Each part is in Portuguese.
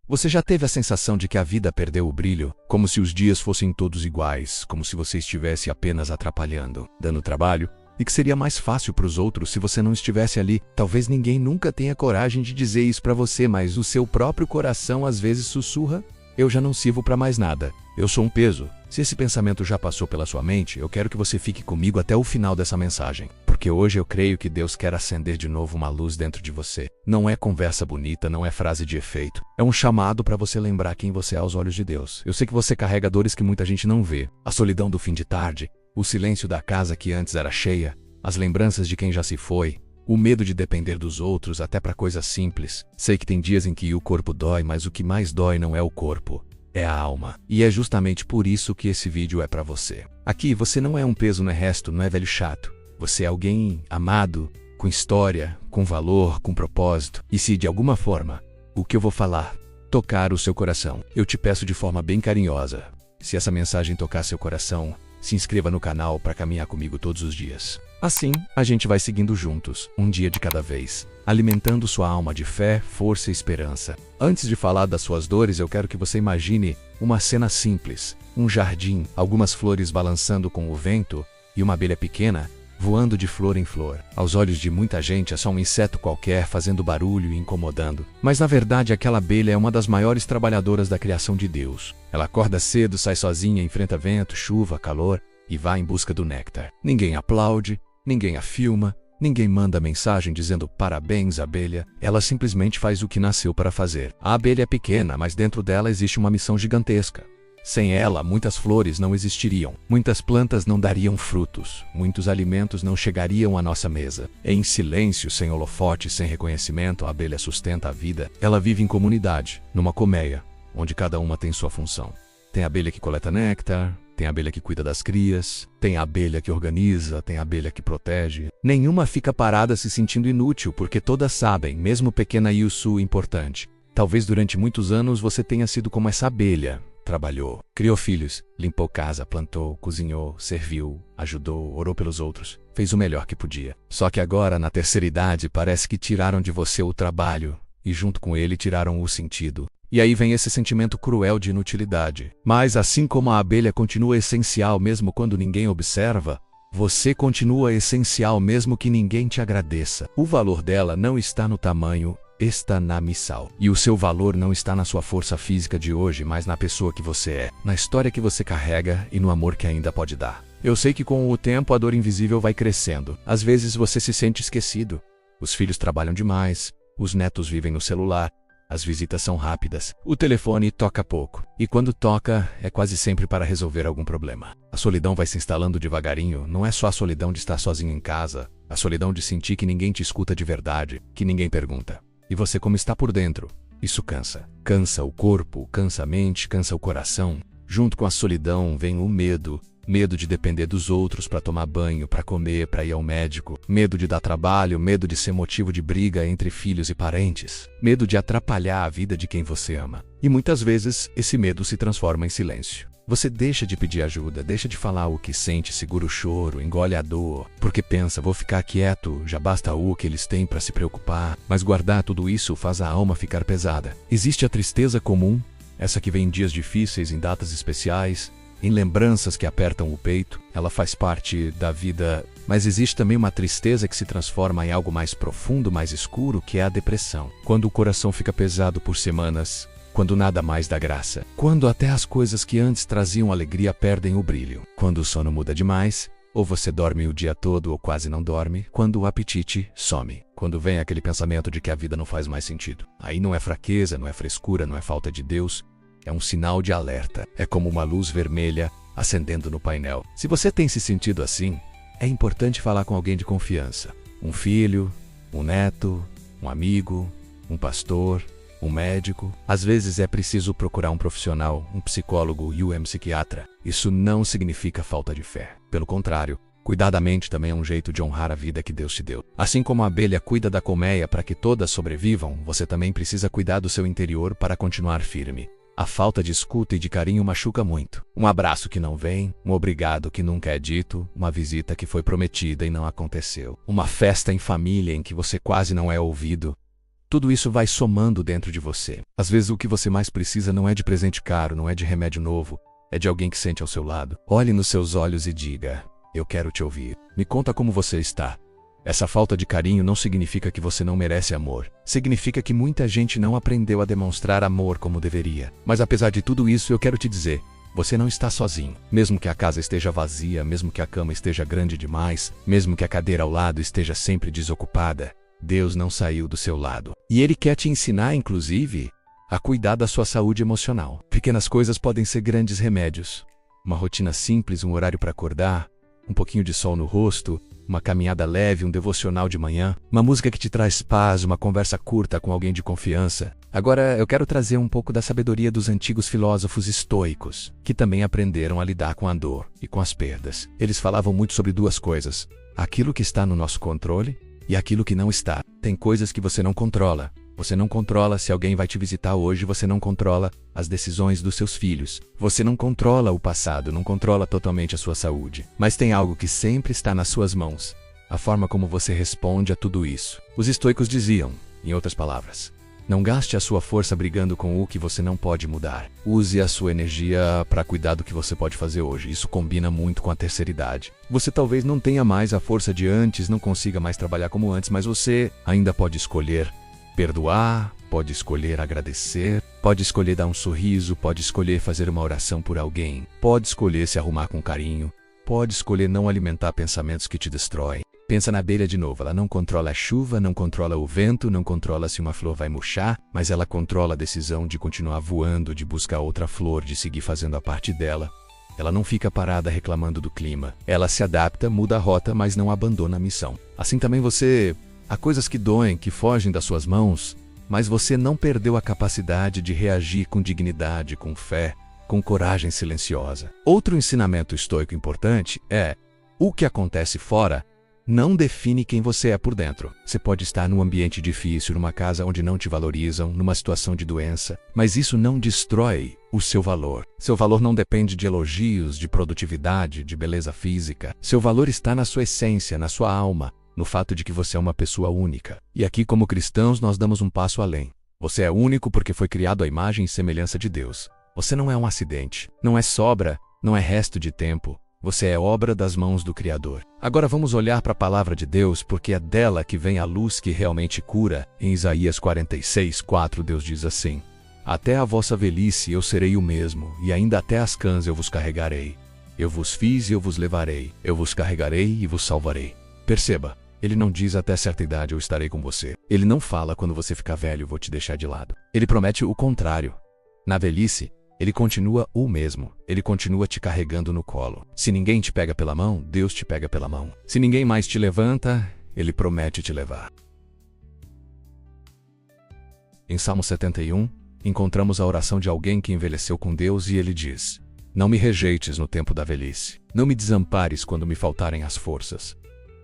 Você já teve a sensação de que a vida perdeu o brilho? Como se os dias fossem todos iguais, como se você estivesse apenas atrapalhando, dando trabalho? E que seria mais fácil para os outros se você não estivesse ali? Talvez ninguém nunca tenha coragem de dizer isso para você, mas o seu próprio coração às vezes sussurra: eu já não sirvo para mais nada. Eu sou um peso. Se esse pensamento já passou pela sua mente, eu quero que você fique comigo até o final dessa mensagem. Porque hoje eu creio que Deus quer acender de novo uma luz dentro de você. Não é conversa bonita, não é frase de efeito. É um chamado para você lembrar quem você é aos olhos de Deus. Eu sei que você carrega dores que muita gente não vê. A solidão do fim de tarde, o silêncio da casa que antes era cheia, as lembranças de quem já se foi, o medo de depender dos outros até para coisas simples. Sei que tem dias em que o corpo dói, mas o que mais dói não é o corpo, é a alma. E é justamente por isso que esse vídeo é para você. Aqui você não é um peso no resto, não é velho chato. Você é alguém amado, com história, com valor, com propósito. E se de alguma forma, o que eu vou falar tocar o seu coração, eu te peço de forma bem carinhosa, se essa mensagem tocar seu coração, se inscreva no canal para caminhar comigo todos os dias. Assim, a gente vai seguindo juntos, um dia de cada vez, alimentando sua alma de fé, força e esperança. Antes de falar das suas dores, eu quero que você imagine uma cena simples, um jardim, algumas flores balançando com o vento e uma abelha pequena voando de flor em flor. Aos olhos de muita gente é só um inseto qualquer fazendo barulho e incomodando. Mas na verdade aquela abelha é uma das maiores trabalhadoras da criação de Deus. Ela acorda cedo, sai sozinha, enfrenta vento, chuva, calor e vai em busca do néctar. Ninguém aplaude, ninguém a filma, ninguém manda mensagem dizendo parabéns, abelha. Ela simplesmente faz o que nasceu para fazer. A abelha é pequena, mas dentro dela existe uma missão gigantesca. Sem ela, muitas flores não existiriam, muitas plantas não dariam frutos, muitos alimentos não chegariam à nossa mesa. Em silêncio, sem holofote, sem reconhecimento, a abelha sustenta a vida. Ela vive em comunidade, numa colmeia, onde cada uma tem sua função. Tem a abelha que coleta néctar, tem a abelha que cuida das crias, tem a abelha que organiza, tem a abelha que protege. Nenhuma fica parada se sentindo inútil, porque todas sabem, mesmo pequena e o importante. Talvez durante muitos anos você tenha sido como essa abelha. Trabalhou, criou filhos, limpou casa, plantou, cozinhou, serviu, ajudou, orou pelos outros, fez o melhor que podia. Só que agora, na terceira idade, parece que tiraram de você o trabalho e junto com ele tiraram o sentido. E aí vem esse sentimento cruel de inutilidade. Mas assim como a abelha continua essencial mesmo quando ninguém observa, você continua essencial mesmo que ninguém te agradeça. O valor dela não está no tamanho, está na missão. E o seu valor não está na sua força física de hoje, mas na pessoa que você é, na história que você carrega e no amor que ainda pode dar. Eu sei que com o tempo a dor invisível vai crescendo. Às vezes você se sente esquecido. Os filhos trabalham demais, os netos vivem no celular, as visitas são rápidas, o telefone toca pouco. E quando toca, é quase sempre para resolver algum problema. A solidão vai se instalando devagarinho. Não é só a solidão de estar sozinho em casa, a solidão de sentir que ninguém te escuta de verdade, que ninguém pergunta. E você como está por dentro. Isso cansa. Cansa o corpo, cansa a mente, cansa o coração. Junto com a solidão vem o medo. Medo de depender dos outros para tomar banho, para comer, para ir ao médico. Medo de dar trabalho, medo de ser motivo de briga entre filhos e parentes. Medo de atrapalhar a vida de quem você ama. E muitas vezes esse medo se transforma em silêncio. Você deixa de pedir ajuda, deixa de falar o que sente, segura o choro, engole a dor, porque pensa, vou ficar quieto, já basta o que eles têm para se preocupar. Mas guardar tudo isso faz a alma ficar pesada. Existe a tristeza comum, essa que vem em dias difíceis, em datas especiais, em lembranças que apertam o peito. Ela faz parte da vida, mas existe também uma tristeza que se transforma em algo mais profundo, mais escuro, que é a depressão. Quando o coração fica pesado por semanas, quando nada mais dá graça, quando até as coisas que antes traziam alegria perdem o brilho, quando o sono muda demais, ou você dorme o dia todo ou quase não dorme, quando o apetite some, quando vem aquele pensamento de que a vida não faz mais sentido. Aí não é fraqueza, não é frescura, não é falta de Deus, é um sinal de alerta, é como uma luz vermelha acendendo no painel. Se você tem se sentido assim, é importante falar com alguém de confiança, um filho, um neto, um amigo, um pastor, um médico. Às vezes é preciso procurar um profissional, um psicólogo e um psiquiatra. Isso não significa falta de fé. Pelo contrário, cuidar da mente também é um jeito de honrar a vida que Deus te deu. Assim como a abelha cuida da colmeia para que todas sobrevivam, você também precisa cuidar do seu interior para continuar firme. A falta de escuta e de carinho machuca muito. Um abraço que não vem, um obrigado que nunca é dito, uma visita que foi prometida e não aconteceu, uma festa em família em que você quase não é ouvido. Tudo isso vai somando dentro de você. Às vezes o que você mais precisa não é de presente caro, não é de remédio novo, é de alguém que sente ao seu lado. Olhe nos seus olhos e diga: eu quero te ouvir. Me conta como você está. Essa falta de carinho não significa que você não merece amor. Significa que muita gente não aprendeu a demonstrar amor como deveria. Mas apesar de tudo isso, eu quero te dizer: você não está sozinho. Mesmo que a casa esteja vazia, mesmo que a cama esteja grande demais, mesmo que a cadeira ao lado esteja sempre desocupada, Deus não saiu do seu lado. E Ele quer te ensinar, inclusive, a cuidar da sua saúde emocional. Pequenas coisas podem ser grandes remédios. Uma rotina simples, um horário para acordar, um pouquinho de sol no rosto, uma caminhada leve, um devocional de manhã, uma música que te traz paz, uma conversa curta com alguém de confiança. Agora, eu quero trazer um pouco da sabedoria dos antigos filósofos estoicos, que também aprenderam a lidar com a dor e com as perdas. Eles falavam muito sobre duas coisas: aquilo que está no nosso controle e aquilo que não está. Tem coisas que você não controla. Você não controla se alguém vai te visitar hoje, você não controla as decisões dos seus filhos. Você não controla o passado, não controla totalmente a sua saúde. Mas tem algo que sempre está nas suas mãos: a forma como você responde a tudo isso. Os estoicos diziam, em outras palavras, não gaste a sua força brigando com o que você não pode mudar. Use a sua energia para cuidar do que você pode fazer hoje. Isso combina muito com a terceira idade. Você talvez não tenha mais a força de antes, não consiga mais trabalhar como antes, mas você ainda pode escolher perdoar, pode escolher agradecer, pode escolher dar um sorriso, pode escolher fazer uma oração por alguém, pode escolher se arrumar com carinho, pode escolher não alimentar pensamentos que te destroem. Pensa na abelha de novo, ela não controla a chuva, não controla o vento, não controla se uma flor vai murchar, mas ela controla a decisão de continuar voando, de buscar outra flor, de seguir fazendo a parte dela. Ela não fica parada reclamando do clima. Ela se adapta, muda a rota, mas não abandona a missão. Assim também você... Há coisas que doem, que fogem das suas mãos, mas você não perdeu a capacidade de reagir com dignidade, com fé, com coragem silenciosa. Outro ensinamento estoico importante é: o que acontece fora não define quem você é por dentro. Você pode estar num ambiente difícil, numa casa onde não te valorizam, numa situação de doença, mas isso não destrói o seu valor. Seu valor não depende de elogios, de produtividade, de beleza física. Seu valor está na sua essência, na sua alma, no fato de que você é uma pessoa única. E aqui, como cristãos, nós damos um passo além. Você é único porque foi criado à imagem e semelhança de Deus. Você não é um acidente, não é sobra, não é resto de tempo. Você é obra das mãos do Criador. Agora vamos olhar para a palavra de Deus, porque é dela que vem a luz que realmente cura. Em Isaías 46:4, Deus diz assim: até a vossa velhice eu serei o mesmo, e ainda até as cãs eu vos carregarei. Eu vos fiz e eu vos levarei, eu vos carregarei e vos salvarei. Perceba, ele não diz até certa idade eu estarei com você. Ele não fala quando você ficar velho eu vou te deixar de lado. Ele promete o contrário. Na velhice, ele continua o mesmo. Ele continua te carregando no colo. Se ninguém te pega pela mão, Deus te pega pela mão. Se ninguém mais te levanta, Ele promete te levar. Em Salmo 71, encontramos a oração de alguém que envelheceu com Deus e ele diz: não me rejeites no tempo da velhice. Não me desampares quando me faltarem as forças.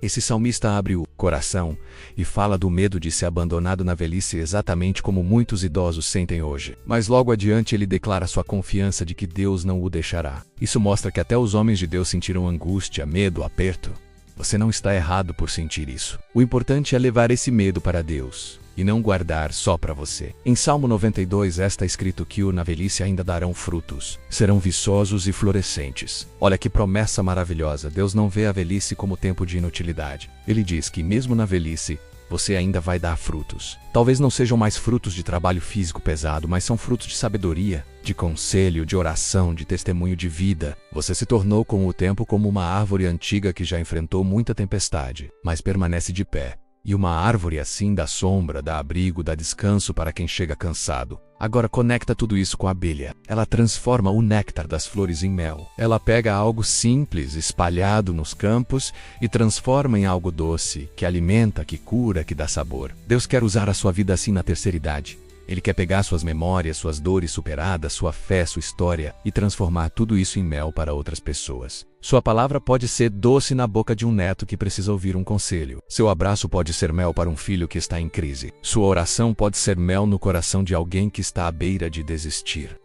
Esse salmista abre o coração e fala do medo de ser abandonado na velhice, exatamente como muitos idosos sentem hoje. Mas logo adiante ele declara sua confiança de que Deus não o deixará. Isso mostra que até os homens de Deus sentiram angústia, medo, aperto. Você não está errado por sentir isso. O importante é levar esse medo para Deus e não guardar só para você. Em Salmo 92 está escrito que na velhice ainda darão frutos, serão viçosos e florescentes. Olha que promessa maravilhosa. Deus não vê a velhice como tempo de inutilidade. Ele diz que mesmo na velhice, você ainda vai dar frutos. Talvez não sejam mais frutos de trabalho físico pesado, mas são frutos de sabedoria, de conselho, de oração, de testemunho de vida. Você se tornou com o tempo como uma árvore antiga que já enfrentou muita tempestade, mas permanece de pé. E uma árvore assim dá sombra, dá abrigo, dá descanso para quem chega cansado. Agora conecta tudo isso com a abelha. Ela transforma o néctar das flores em mel. Ela pega algo simples, espalhado nos campos, e transforma em algo doce, que alimenta, que cura, que dá sabor. Deus quer usar a sua vida assim na terceira idade. Ele quer pegar suas memórias, suas dores superadas, sua fé, sua história e transformar tudo isso em mel para outras pessoas. Sua palavra pode ser doce na boca de um neto que precisa ouvir um conselho. Seu abraço pode ser mel para um filho que está em crise. Sua oração pode ser mel no coração de alguém que está à beira de desistir.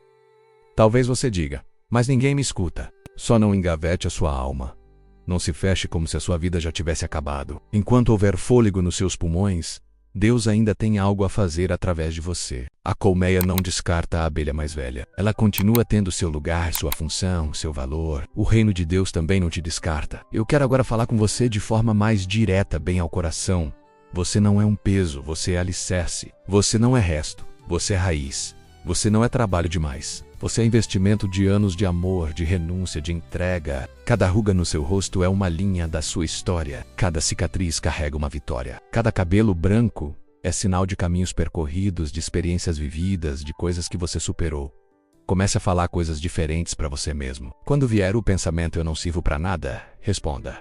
Talvez você diga: mas ninguém me escuta. Só não engavete a sua alma. Não se feche como se a sua vida já tivesse acabado. Enquanto houver fôlego nos seus pulmões, Deus ainda tem algo a fazer através de você. A colmeia não descarta a abelha mais velha. Ela continua tendo seu lugar, sua função, seu valor. O reino de Deus também não te descarta. Eu quero agora falar com você de forma mais direta, bem ao coração. Você não é um peso, você é alicerce. Você não é resto, você é raiz. Você não é trabalho demais. Você é investimento de anos de amor, de renúncia, de entrega. Cada ruga no seu rosto é uma linha da sua história. Cada cicatriz carrega uma vitória. Cada cabelo branco é sinal de caminhos percorridos, de experiências vividas, de coisas que você superou. Comece a falar coisas diferentes para você mesmo. Quando vier o pensamento "eu não sirvo para nada", responda: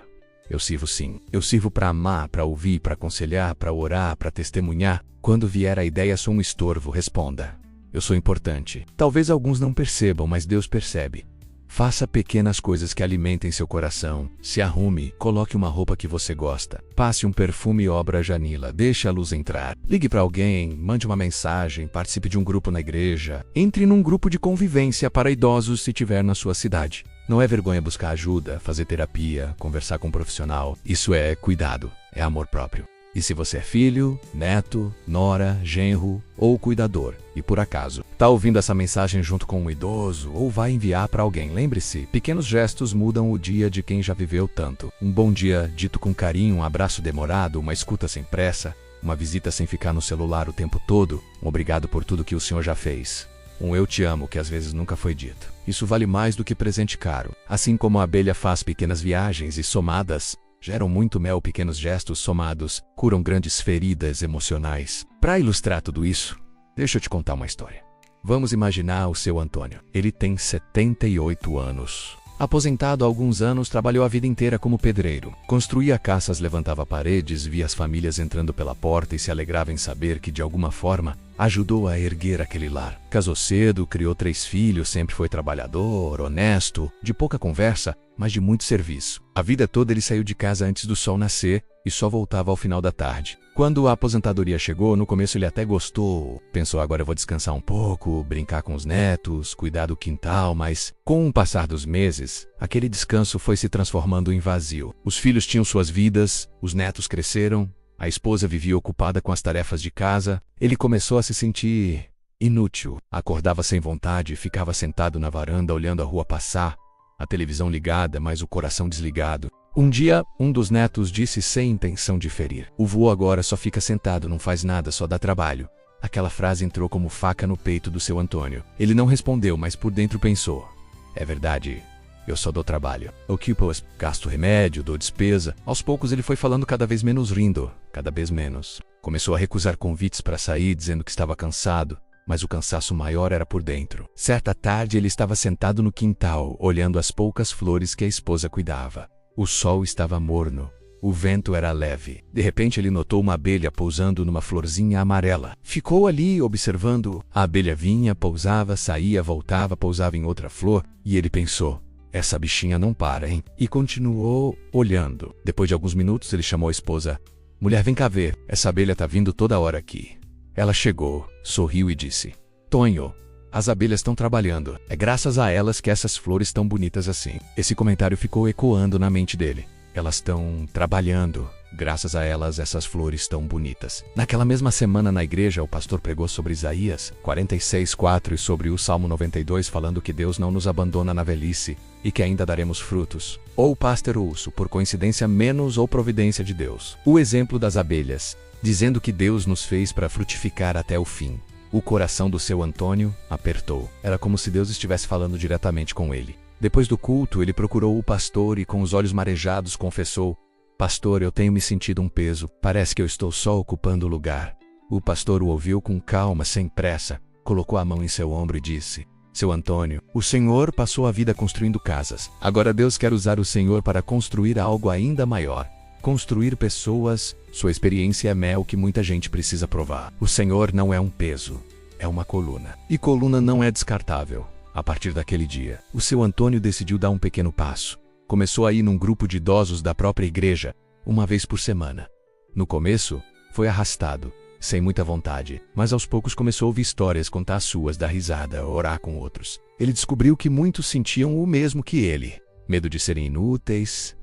eu sirvo sim. Eu sirvo para amar, para ouvir, para aconselhar, para orar, para testemunhar. Quando vier a ideia "sou um estorvo", responda: eu sou importante. Talvez alguns não percebam, mas Deus percebe. Faça pequenas coisas que alimentem seu coração. Se arrume, coloque uma roupa que você gosta. Passe um perfume e obra Janila. Deixe a luz entrar. Ligue para alguém, mande uma mensagem, participe de um grupo na igreja. Entre num grupo de convivência para idosos se tiver na sua cidade. Não é vergonha buscar ajuda, fazer terapia, conversar com um profissional. Isso é cuidado, é amor próprio. E se você é filho, neto, nora, genro ou cuidador, e por acaso está ouvindo essa mensagem junto com um idoso ou vai enviar para alguém, lembre-se, pequenos gestos mudam o dia de quem já viveu tanto. Um bom dia dito com carinho, um abraço demorado, uma escuta sem pressa, uma visita sem ficar no celular o tempo todo, um obrigado por tudo que o Senhor já fez. Um "eu te amo" que às vezes nunca foi dito. Isso vale mais do que presente caro. Assim como a abelha faz pequenas viagens e somadas geram muito mel, pequenos gestos somados curam grandes feridas emocionais. Para ilustrar tudo isso, deixa eu te contar uma história. Vamos imaginar o seu Antônio. Ele tem 78 anos. Aposentado há alguns anos, trabalhou a vida inteira como pedreiro. Construía caças, levantava paredes, via as famílias entrando pela porta e se alegrava em saber que, de alguma forma, ajudou a erguer aquele lar. Casou cedo, criou 3 filhos, sempre foi trabalhador, honesto, de pouca conversa, mas de muito serviço. A vida toda ele saiu de casa antes do sol nascer e só voltava ao final da tarde. Quando a aposentadoria chegou, no começo ele até gostou. Pensou, agora eu vou descansar um pouco, brincar com os netos, cuidar do quintal, mas com o passar dos meses, aquele descanso foi se transformando em vazio. Os filhos tinham suas vidas, os netos cresceram, a esposa vivia ocupada com as tarefas de casa. Ele começou a se sentir inútil. Acordava sem vontade, ficava sentado na varanda olhando a rua passar, a televisão ligada, mas o coração desligado. Um dia, um dos netos disse sem intenção de ferir: "O vô agora só fica sentado, não faz nada, só dá trabalho." Aquela frase entrou como faca no peito do seu Antônio. Ele não respondeu, mas por dentro pensou: é verdade, eu só dou trabalho. Ocupo, gasto remédio, dou despesa. Aos poucos ele foi falando cada vez menos, rindo, cada vez menos. Começou a recusar convites para sair, dizendo que estava cansado. Mas o cansaço maior era por dentro. Certa tarde ele estava sentado no quintal, olhando as poucas flores que a esposa cuidava. O sol estava morno. O vento era leve. De repente ele notou uma abelha pousando numa florzinha amarela. Ficou ali observando. A abelha vinha, pousava, saía, voltava, pousava em outra flor. E ele pensou: essa bichinha não para, hein? E continuou olhando. Depois de alguns minutos ele chamou a esposa: "Mulher, vem cá ver. Essa abelha tá vindo toda hora aqui." Ela chegou, sorriu e disse: "Tonho, as abelhas estão trabalhando. É graças a elas que essas flores estão bonitas assim." Esse comentário ficou ecoando na mente dele. Elas estão trabalhando. Graças a elas, essas flores estão bonitas. Naquela mesma semana na igreja, o pastor pregou sobre Isaías 46:4 e sobre o Salmo 92, falando que Deus não nos abandona na velhice e que ainda daremos frutos. Ou pastor Urso, por coincidência menos ou providência de Deus. O exemplo das abelhas, dizendo que Deus nos fez para frutificar até o fim. O coração do seu Antônio apertou. Era como se Deus estivesse falando diretamente com ele. Depois do culto, ele procurou o pastor e, com os olhos marejados, confessou: "Pastor, eu tenho me sentido um peso. Parece que eu estou só ocupando o lugar." O pastor o ouviu com calma, sem pressa, colocou a mão em seu ombro e disse: "Seu Antônio, o Senhor passou a vida construindo casas. Agora Deus quer usar o Senhor para construir algo ainda maior. Construir pessoas. Sua experiência é mel que muita gente precisa provar. O Senhor não é um peso, é uma coluna. E coluna não é descartável." A partir daquele dia, o seu Antônio decidiu dar um pequeno passo. Começou a ir num grupo de idosos da própria igreja, uma vez por semana. No começo, foi arrastado, sem muita vontade, mas aos poucos começou a ouvir histórias, contar as suas, dar risada, orar com outros. Ele descobriu que muitos sentiam o mesmo que ele: medo de serem inúteis,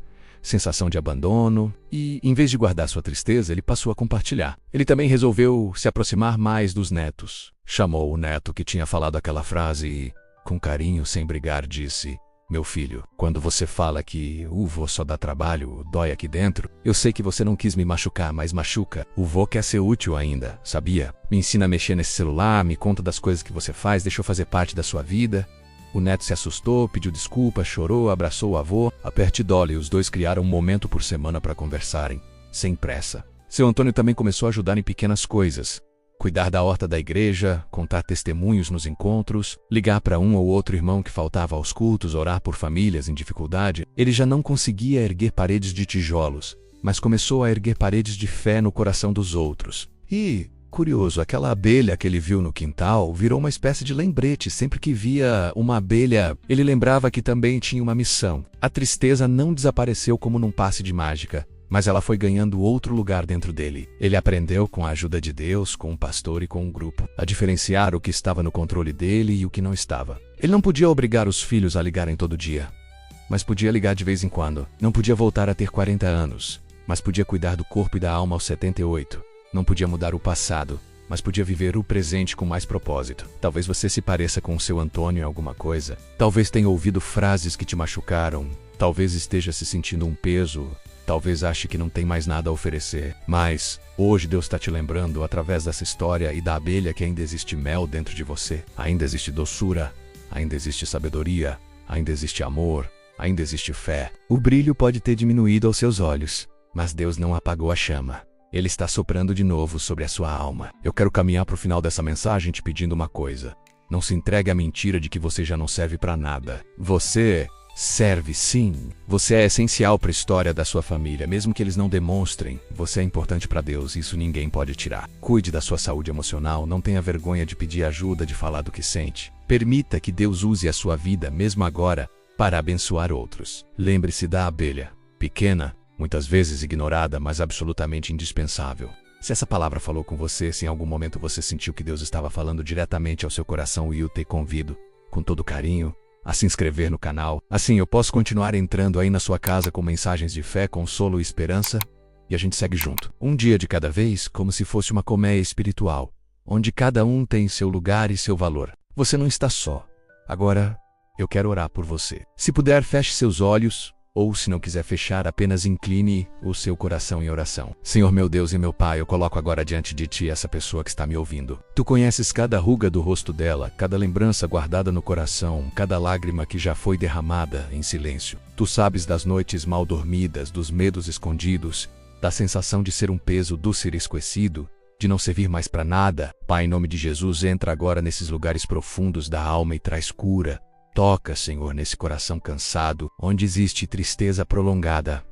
sensação de abandono, e, em vez de guardar sua tristeza, ele passou a compartilhar. Ele também resolveu se aproximar mais dos netos. Chamou o neto que tinha falado aquela frase e, com carinho, sem brigar, disse: "Meu filho, quando você fala que o vô só dá trabalho, dói aqui dentro, eu sei que você não quis me machucar, mas machuca. O vô quer ser útil ainda, sabia? Me ensina a mexer nesse celular, me conta das coisas que você faz, deixa eu fazer parte da sua vida." O neto se assustou, pediu desculpa, chorou, abraçou o avô, aperte e dole, e os dois criaram um momento por semana para conversarem, sem pressa. Seu Antônio também começou a ajudar em pequenas coisas. Cuidar da horta da igreja, contar testemunhos nos encontros, ligar para um ou outro irmão que faltava aos cultos, orar por famílias em dificuldade. Ele já não conseguia erguer paredes de tijolos, mas começou a erguer paredes de fé no coração dos outros. E, curioso, aquela abelha que ele viu no quintal virou uma espécie de lembrete. Sempre que via uma abelha, ele lembrava que também tinha uma missão. A tristeza não desapareceu como num passe de mágica, mas ela foi ganhando outro lugar dentro dele. Ele aprendeu, com a ajuda de Deus, com um pastor e com um grupo, a diferenciar o que estava no controle dele e o que não estava. Ele não podia obrigar os filhos a ligarem todo dia, mas podia ligar de vez em quando. Não podia voltar a ter 40 anos, mas podia cuidar do corpo e da alma aos 78. Não podia mudar o passado, mas podia viver o presente com mais propósito. Talvez você se pareça com o seu Antônio em alguma coisa. Talvez tenha ouvido frases que te machucaram. Talvez esteja se sentindo um peso. Talvez ache que não tem mais nada a oferecer. Mas hoje Deus está te lembrando, através dessa história e da abelha, que ainda existe mel dentro de você. Ainda existe doçura. Ainda existe sabedoria. Ainda existe amor. Ainda existe fé. O brilho pode ter diminuído aos seus olhos, mas Deus não apagou a chama. Ele está soprando de novo sobre a sua alma. Eu quero caminhar para o final dessa mensagem te pedindo uma coisa. Não se entregue à mentira de que você já não serve para nada. Você serve sim. Você é essencial para a história da sua família, mesmo que eles não demonstrem. Você é importante para Deus, isso ninguém pode tirar. Cuide da sua saúde emocional, não tenha vergonha de pedir ajuda, de falar do que sente. Permita que Deus use a sua vida, mesmo agora, para abençoar outros. Lembre-se da abelha, pequena, muitas vezes ignorada, mas absolutamente indispensável. Se essa palavra falou com você, se em algum momento você sentiu que Deus estava falando diretamente ao seu coração, eu te convido, com todo carinho, a se inscrever no canal. Assim eu posso continuar entrando aí na sua casa com mensagens de fé, consolo e esperança, e a gente segue junto. Um dia de cada vez, como se fosse uma colmeia espiritual, onde cada um tem seu lugar e seu valor. Você não está só. Agora, eu quero orar por você. Se puder, feche seus olhos. Ou, se não quiser fechar, apenas incline o seu coração em oração. Senhor meu Deus e meu Pai, eu coloco agora diante de Ti essa pessoa que está me ouvindo. Tu conheces cada ruga do rosto dela, cada lembrança guardada no coração, cada lágrima que já foi derramada em silêncio. Tu sabes das noites mal dormidas, dos medos escondidos, da sensação de ser um peso do ser esquecido, de não servir mais para nada. Pai, em nome de Jesus, entra agora nesses lugares profundos da alma e traz cura. Toca, Senhor, nesse coração cansado, onde existe tristeza prolongada.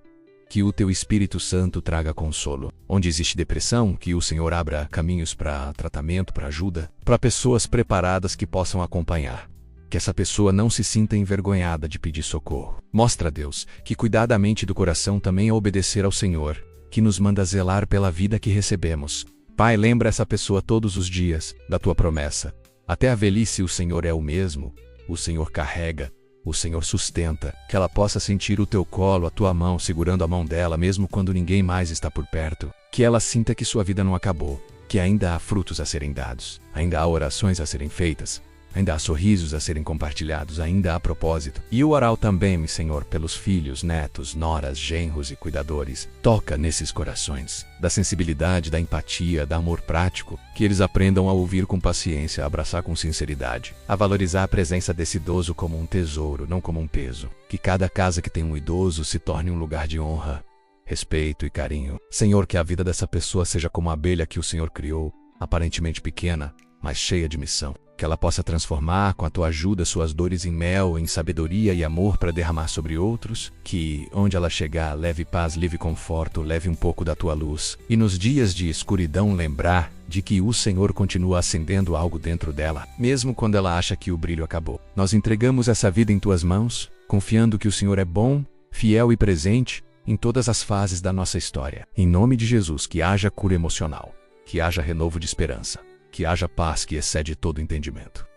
Que o Teu Espírito Santo traga consolo. Onde existe depressão, que o Senhor abra caminhos para tratamento, para ajuda, para pessoas preparadas que possam acompanhar. Que essa pessoa não se sinta envergonhada de pedir socorro. Mostra a Deus que cuidar da mente e do coração também é obedecer ao Senhor, que nos manda zelar pela vida que recebemos. Pai, lembra essa pessoa todos os dias da Tua promessa. Até a velhice o Senhor é o mesmo. O Senhor carrega, o Senhor sustenta, que ela possa sentir o Teu colo, a Tua mão, segurando a mão dela, mesmo quando ninguém mais está por perto. Que ela sinta que sua vida não acabou, que ainda há frutos a serem dados, ainda há orações a serem feitas, ainda há sorrisos a serem compartilhados, ainda há propósito. E o oral também, Senhor, pelos filhos, netos, noras, genros e cuidadores. Toca nesses corações, da sensibilidade, da empatia, da amor prático, que eles aprendam a ouvir com paciência, a abraçar com sinceridade, a valorizar a presença desse idoso como um tesouro, não como um peso. Que cada casa que tem um idoso se torne um lugar de honra, respeito e carinho. Senhor, que a vida dessa pessoa seja como a abelha que o Senhor criou, aparentemente pequena, mas cheia de missão. Que ela possa transformar, com a Tua ajuda, suas dores em mel, em sabedoria e amor para derramar sobre outros. Que, onde ela chegar, leve paz, leve conforto, leve um pouco da Tua luz. E nos dias de escuridão lembrar de que o Senhor continua acendendo algo dentro dela, mesmo quando ela acha que o brilho acabou. Nós entregamos essa vida em Tuas mãos, confiando que o Senhor é bom, fiel e presente em todas as fases da nossa história. Em nome de Jesus, que haja cura emocional, que haja renovo de esperança, que haja paz que excede todo entendimento.